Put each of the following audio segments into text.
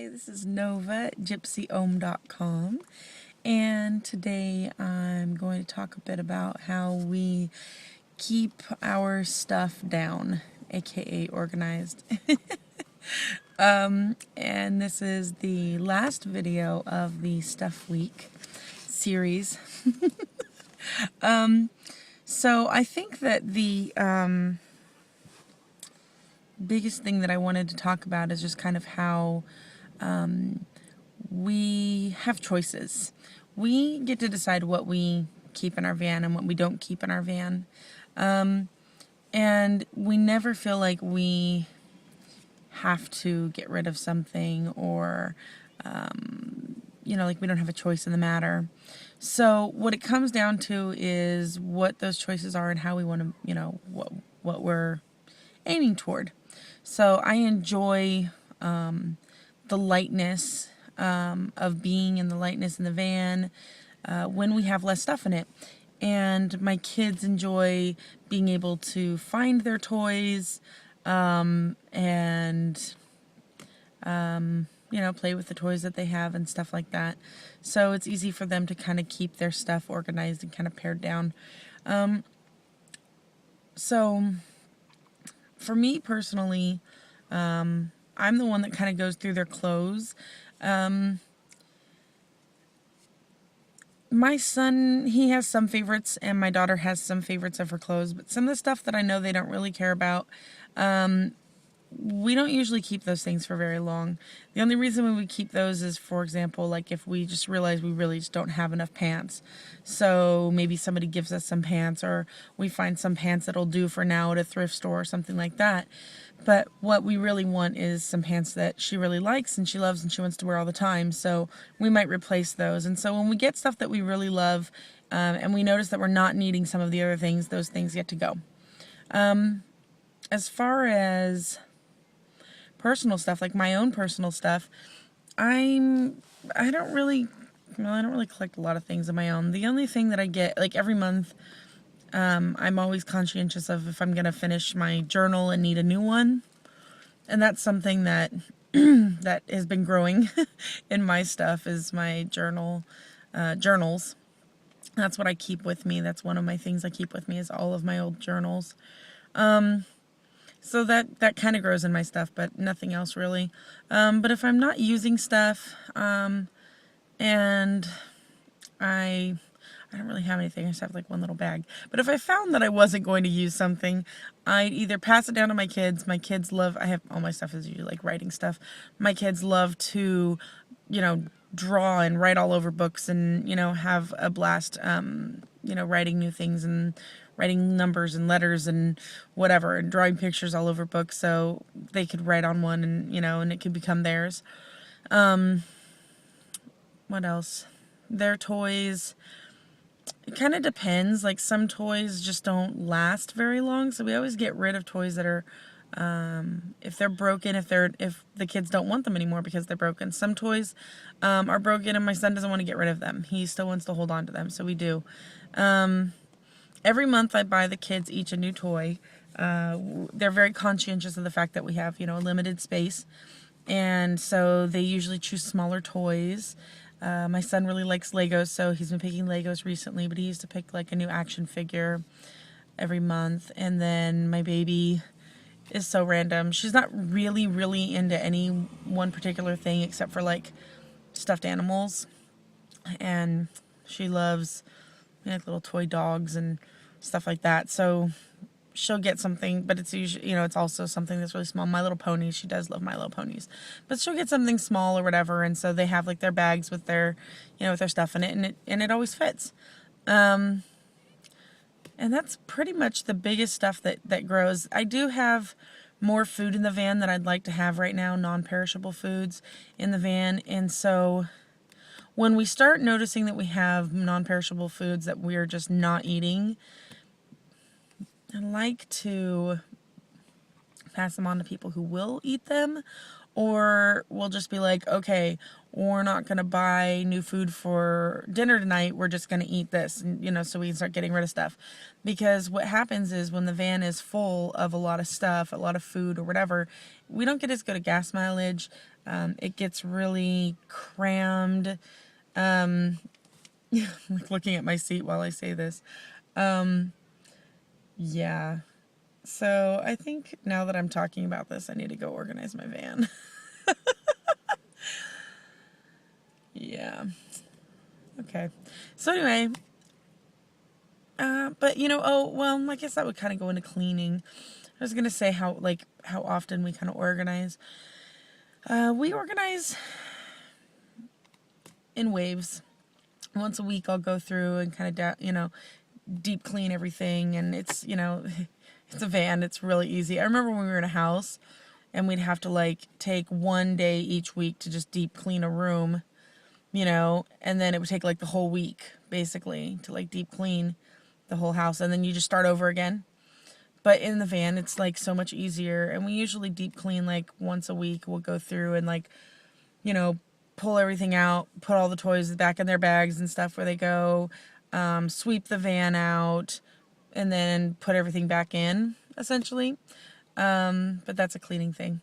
Hi, this is Nova at gypsyohm.com, and today I'm going to talk a bit about how we keep our stuff down, aka organized. And this is the last video of the Stuff Week series. So I think that the biggest thing that I wanted to talk about is just kind of how we have choices. We get to decide what we keep in our van and what we don't keep in our van. And we never feel like we have to get rid of something or, like we don't have a choice in the matter. So what it comes down to is what those choices are and how we want to, what we're aiming toward. So I enjoy the lightness of being in the lightness in the van when we have less stuff in it. And my kids enjoy being able to find their toys and play with the toys that they have and stuff like that. So it's easy for them to kind of keep their stuff organized and kind of pared down. So for me personally, I'm the one that kind of goes through their clothes. My son, he has some favorites, and my daughter has some favorites of her clothes, but some of the stuff that I know they don't really care about, we don't usually keep those things for very long. The only reason we would keep those is, for example, like if we just realize we really just don't have enough pants. So maybe somebody gives us some pants, or we find some pants that'll do for now at a thrift store or something like that. But what we really want is some pants that she really likes and she loves and she wants to wear all the time. So we might replace those. And so when we get stuff that we really love, and we notice that we're not needing some of the other things, those things get to go. As far as personal stuff, like my own personal stuff, I don't really collect a lot of things of my own. The only thing that I get, like every month, I'm always conscientious of if I'm going to finish my journal and need a new one. And that's something that that has been growing in my stuff, is my journals. That's what I keep with me. That's one of my things I keep with me, is all of my old journals. So that kind of grows in my stuff, but nothing else really. But if I'm not using stuff, and I don't really have anything. I just have like one little bag. But if I found that I wasn't going to use something, I'd either pass it down to my kids. My kids love, I have all my stuff is usually like writing stuff. My kids love to, draw and write all over books and, have a blast, writing new things and writing numbers and letters and whatever, and drawing pictures all over books so they could write on one and, and it could become theirs. What else? Their toys. It kind of depends. Like some toys just don't last very long, so we always get rid of toys that are, if they're broken, if the kids don't want them anymore because they're broken. Some toys are broken and my son doesn't want to get rid of them. He still wants to hold on to them, so we do. Every month I buy the kids each a new toy. They're very conscientious of the fact that we have, a limited space, and so they usually choose smaller toys. My son really likes Legos, so he's been picking Legos recently, but he used to pick like a new action figure every month. And then my baby is so random. She's not really, really into any one particular thing except for like stuffed animals. And she loves like little toy dogs and stuff like that. So she'll get something, but it's usually, it's also something that's really small. My Little Ponies, she does love My Little Ponies, but she'll get something small or whatever, and so they have like their bags with their, with their stuff in it, and it always fits. And that's pretty much the biggest stuff that grows. I do have more food in the van than I'd like to have right now, non-perishable foods in the van, and so when we start noticing that we have non-perishable foods that we're just not eating, I like to pass them on to people who will eat them, or we'll just be like, okay, we're not going to buy new food for dinner tonight, we're just going to eat this, and, so we can start getting rid of stuff. Because what happens is when the van is full of a lot of stuff, a lot of food or whatever, we don't get as good a gas mileage. It gets really crammed. I'm like looking at my seat while I say this. Yeah. So I think now that I'm talking about this, I need to go organize my van. Yeah. Okay. So anyway, but oh well, I guess that would kind of go into cleaning. I was gonna say how often we kind of organize. We organize in waves. Once a week, I'll go through and kind of deep clean everything, and it's it's a van. It's really easy. I remember when we were in a house, and we'd have to like take one day each week to just deep clean a room, and then it would take like the whole week basically to like deep clean the whole house, and then you just start over again. But in the van, it's like so much easier, and we usually deep clean like once a week. We'll go through and like, you know, pull everything out, put all the toys back in their bags and stuff where they go, sweep the van out, and then put everything back in, essentially. But that's a cleaning thing.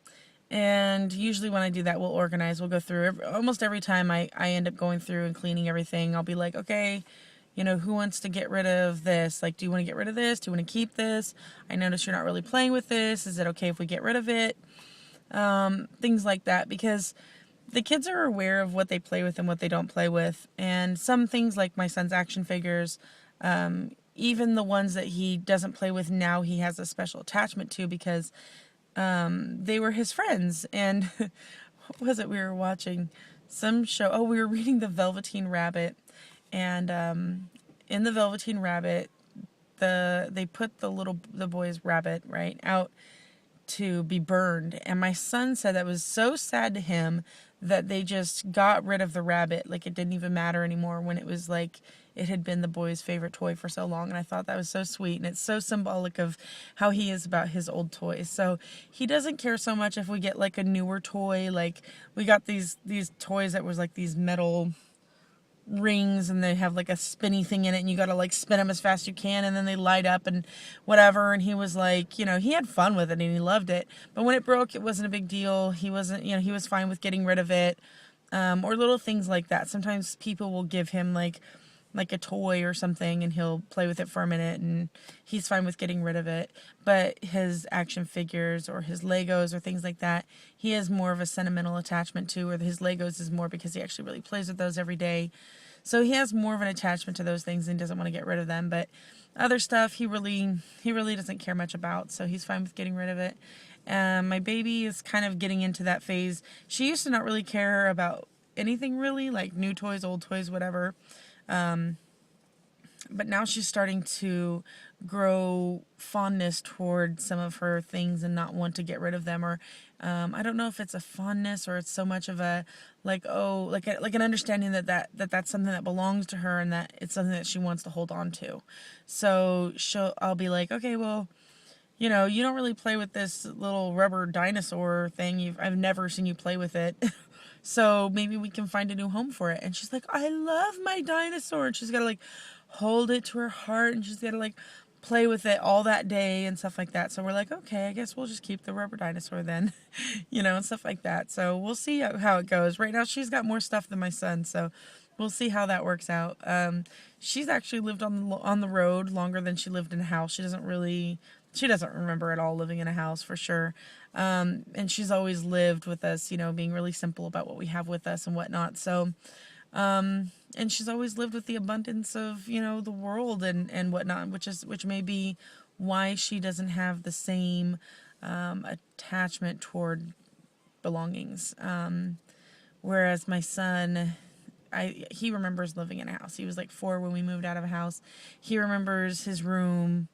And usually when I do that, we'll organize. We'll go through almost every time I end up going through and cleaning everything. I'll be like, okay, who wants to get rid of this? Like, do you want to get rid of this? Do you want to keep this? I notice you're not really playing with this. Is it okay if we get rid of it? Things like that, because the kids are aware of what they play with and what they don't play with. And some things like my son's action figures, even the ones that he doesn't play with now, he has a special attachment to because they were his friends. And what was it we were watching? Some show. Oh, we were reading The Velveteen Rabbit. And in The Velveteen Rabbit, they put the boy's rabbit right out to be burned, and my son said that was so sad to him that they just got rid of the rabbit, like it didn't even matter anymore, when it was like it had been the boy's favorite toy for so long. And I thought that was so sweet, and it's so symbolic of how he is about his old toys. So he doesn't care so much if we get like a newer toy. Like we got these toys that was like these metal rings, and they have like a spinny thing in it, and you gotta like spin them as fast as you can, and then they light up and whatever. And he was like, he had fun with it and he loved it, but when it broke, it wasn't a big deal. He wasn't, he was fine with getting rid of it, or little things like that. Sometimes people will give him like a toy or something, and he'll play with it for a minute and he's fine with getting rid of it. But his action figures or his Legos or things like that, he has more of a sentimental attachment to, or his Legos is more because he actually really plays with those every day. So he has more of an attachment to those things and doesn't want to get rid of them. But other stuff he really doesn't care much about, so he's fine with getting rid of it. My baby is kind of getting into that phase. She used to not really care about anything really, like new toys, old toys, whatever. But now she's starting to grow fondness toward some of her things and not want to get rid of them. Or I don't know if it's a fondness or it's so much of a like an understanding that's something that belongs to her and that it's something that she wants to hold on to. So I'll be like, okay, well, you don't really play with this little rubber dinosaur thing. I've never seen you play with it. So maybe we can find a new home for it. And she's like, I love my dinosaur. And she's got to like hold it to her heart, and she's got to like play with it all that day and stuff like that. So we're like, okay, I guess we'll just keep the rubber dinosaur then, and stuff like that. So we'll see how it goes. Right now she's got more stuff than my son, so we'll see how that works out. She's actually lived on the road longer than she lived in a house. She doesn't remember at all living in a house for sure. And she's always lived with us, being really simple about what we have with us and whatnot. So, and she's always lived with the abundance of, the world and whatnot, which may be why she doesn't have the same, attachment toward belongings. Whereas my son, he remembers living in a house. He was like 4 when we moved out of a house. He remembers his room.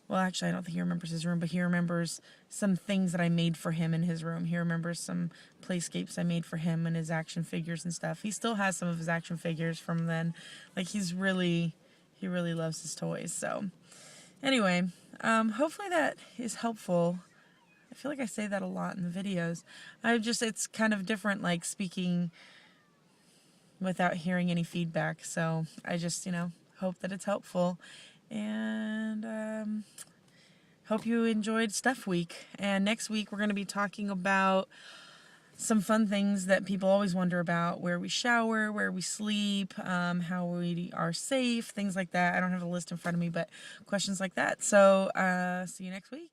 Well, actually, I don't think he remembers his room, but he remembers some things that I made for him in his room. He remembers some playscapes I made for him and his action figures and stuff. He still has some of his action figures from then. Like, he really loves his toys. So, anyway, hopefully that is helpful. I feel like I say that a lot in the videos. It's kind of different, like, speaking without hearing any feedback. So, I just, hope that it's helpful. And hope you enjoyed Stuff Week. And next week we're going to be talking about some fun things that people always wonder about: where we shower, where we sleep, how we are safe, things like that. I don't have a list in front of me, but questions like that. So see you next week.